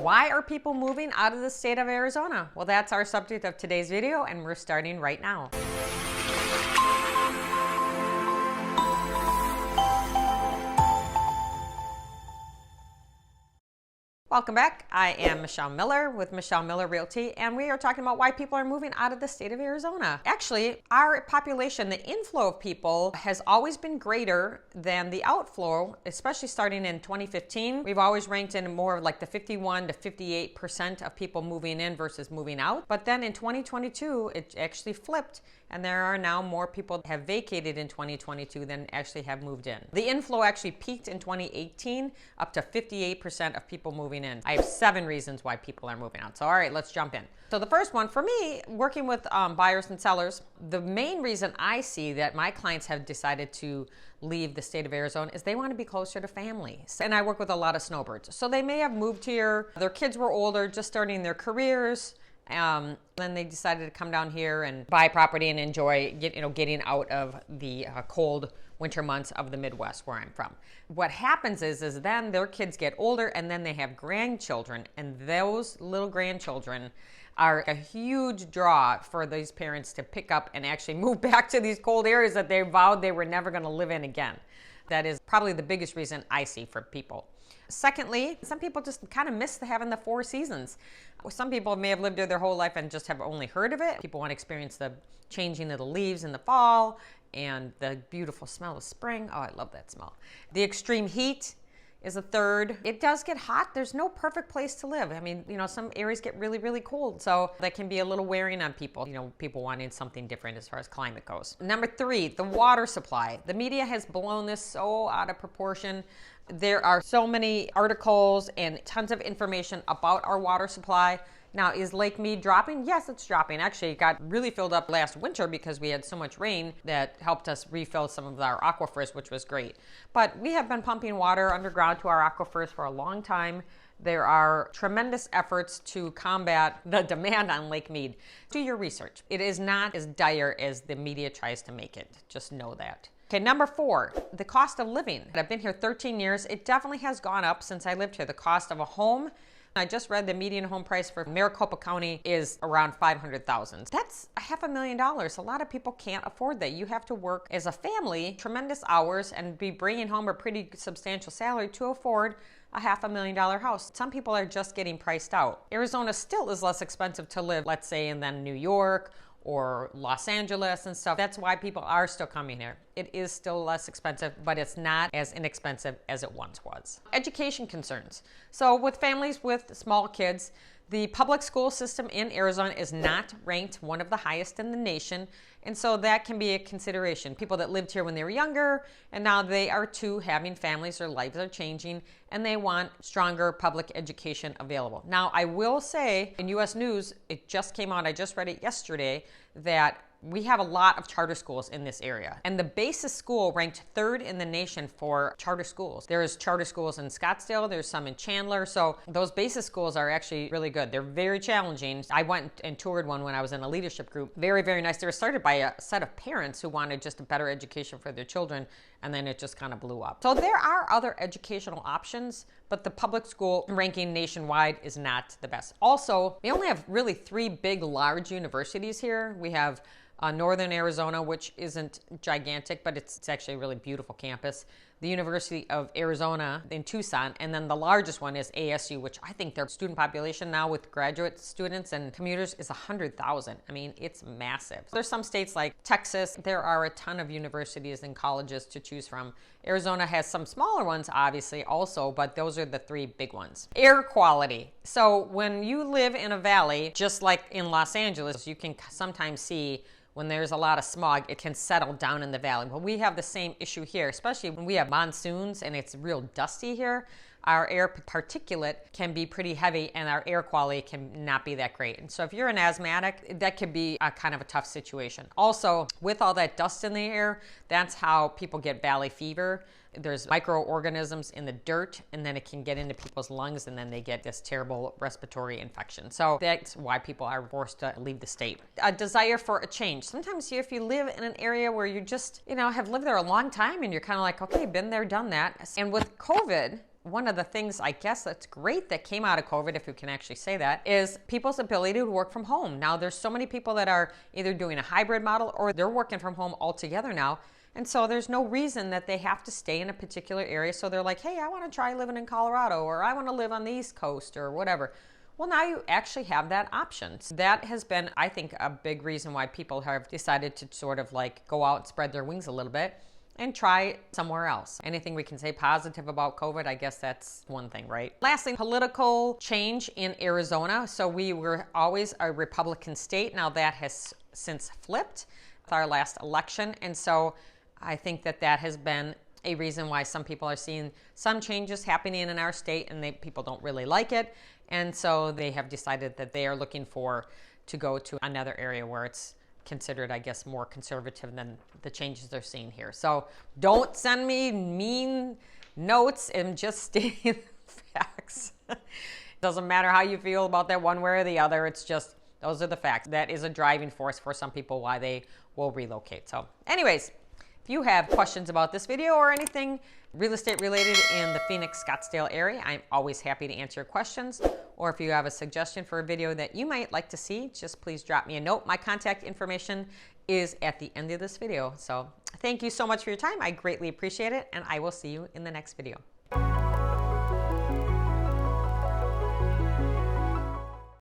Why are people moving out of the state of Arizona? Well, that's our subject of today's video, and we're starting right now. Welcome back. I am Michelle Miller with Michelle Miller Realty, and we are talking about why people are moving out of the state of Arizona. Actually, our population, the inflow of people, has always been greater than the outflow, especially starting in 2015. We've always ranked in more of like the 51 to 58% of people moving in versus moving out. But then in 2022, it actually flipped, and there are now more people that have vacated in 2022 than actually have moved in. The inflow actually peaked in 2018, up to 58% of people moving in. I have 7 reasons why people are moving out. So all right, let's jump in. So the first one, for me, working with buyers and sellers, the main reason I see that my clients have decided to leave the state of Arizona is they want to be closer to family. And I work with a lot of snowbirds. So they may have moved here, their kids were older, just starting their careers. Then they decided to come down here and buy property and enjoy getting out of the cold winter months of the Midwest where I'm from. What happens is then their kids get older and then they have grandchildren, and those little grandchildren are a huge draw for these parents to pick up and actually move back to these cold areas that they vowed they were never going to live in again. That is probably the biggest reason I see for people. Secondly, some people just kind of miss having the 4 seasons. Some people may have lived there their whole life and just have only heard of it. People want to experience the changing of the leaves in the fall and the beautiful smell of spring. Oh, I love that smell. The extreme heat is a third. It does get hot. There's no perfect place to live. I mean, some areas get really, really cold. So that can be a little wearing on people. People wanting something different as far as climate goes. Number 3, the water supply. The media has blown this so out of proportion. There are so many articles and tons of information about our water supply. Now, is Lake Mead dropping? Yes, it's dropping. Actually, it got really filled up last winter because we had so much rain that helped us refill some of our aquifers, which was great. But we have been pumping water underground to our aquifers for a long time. There are tremendous efforts to combat the demand on Lake Mead. Do your research. It is not as dire as the media tries to make it. Just know that. Okay, number 4, the cost of living. I've been here 13 years. It definitely has gone up since I lived here. The cost of a home, I just read the median home price for Maricopa County is around $500,000. That's $500,000. A lot of people can't afford that. You have to work as a family tremendous hours and be bringing home a pretty substantial salary to afford a $500,000 house. Some people are just getting priced out. Arizona still is less expensive to live, let's say, than New York or Los Angeles and stuff. That's why people are still coming here. It is still less expensive, but it's not as inexpensive as it once was. Education concerns. So with families with small kids, the public school system in Arizona is not ranked one of the highest in the nation, and so that can be a consideration. People that lived here when they were younger, and now they are too having families, their lives are changing, and they want stronger public education available. Now, I will say in U.S. News, it just came out, I just read it yesterday, that we have a lot of charter schools in this area. And the Basis School ranked 3rd in the nation for charter schools. There's charter schools in Scottsdale, there's some in Chandler. So those Basis schools are actually really good. They're very challenging. I went and toured one when I was in a leadership group. Very, very nice. They were started by a set of parents who wanted just a better education for their children, and then it just kind of blew up. So there are other educational options, but the public school ranking nationwide is not the best. Also, we only have really 3 big, large universities here. We have Northern Arizona, which isn't gigantic, but it's actually a really beautiful campus. The University of Arizona in Tucson, and then the largest one is ASU, which I think their student population now with graduate students and commuters is 100,000. I mean, it's massive. There's some states like Texas. There are a ton of universities and colleges to choose from. Arizona has some smaller ones, obviously, also, but those are the 3 big ones. Air quality. So when you live in a valley, just like in Los Angeles, you can sometimes see when there's a lot of smog, it can settle down in the valley. But we have the same issue here, especially when we have monsoons and it's real dusty here. Our air particulate can be pretty heavy and our air quality can not be that great. And so if you're an asthmatic, that could be a kind of a tough situation. Also, with all that dust in the air, that's how people get valley fever. There's microorganisms in the dirt, and then it can get into people's lungs, and then they get this terrible respiratory infection. So that's why people are forced to leave the state. A desire for a change. Sometimes if you live in an area where you just, have lived there a long time and you're kind of like, okay, been there, done that. And with COVID, one of the things I guess that's great that came out of COVID, if you can actually say that, is people's ability to work from home. Now there's so many people that are either doing a hybrid model or they're working from home altogether now. And so there's no reason that they have to stay in a particular area. So they're like, hey, I want to try living in Colorado, or I want to live on the East Coast, or whatever. Well, now you actually have that option. So that has been, I think, a big reason why people have decided to sort of like go out and spread their wings a little bit and try somewhere else. Anything we can say positive about COVID, I guess that's one thing, right? Lastly, political change in Arizona. So we were always a Republican state. Now that has since flipped with our last election. And so I think that that has been a reason why some people are seeing some changes happening in our state, and people don't really like it. And so they have decided that they are looking to go to another area where it's considered, I guess, more conservative than the changes they're seeing here. So don't send me mean notes, and just state the facts. Doesn't matter how you feel about that one way or the other. It's just, those are the facts. That is a driving force for some people why they will relocate. So anyways, if you have questions about this video or anything real estate related in the Phoenix, Scottsdale area, I'm always happy to answer your questions. Or if you have a suggestion for a video that you might like to see, just please drop me a note. My contact information is at the end of this video. So thank you so much for your time. I greatly appreciate it, and I will see you in the next video.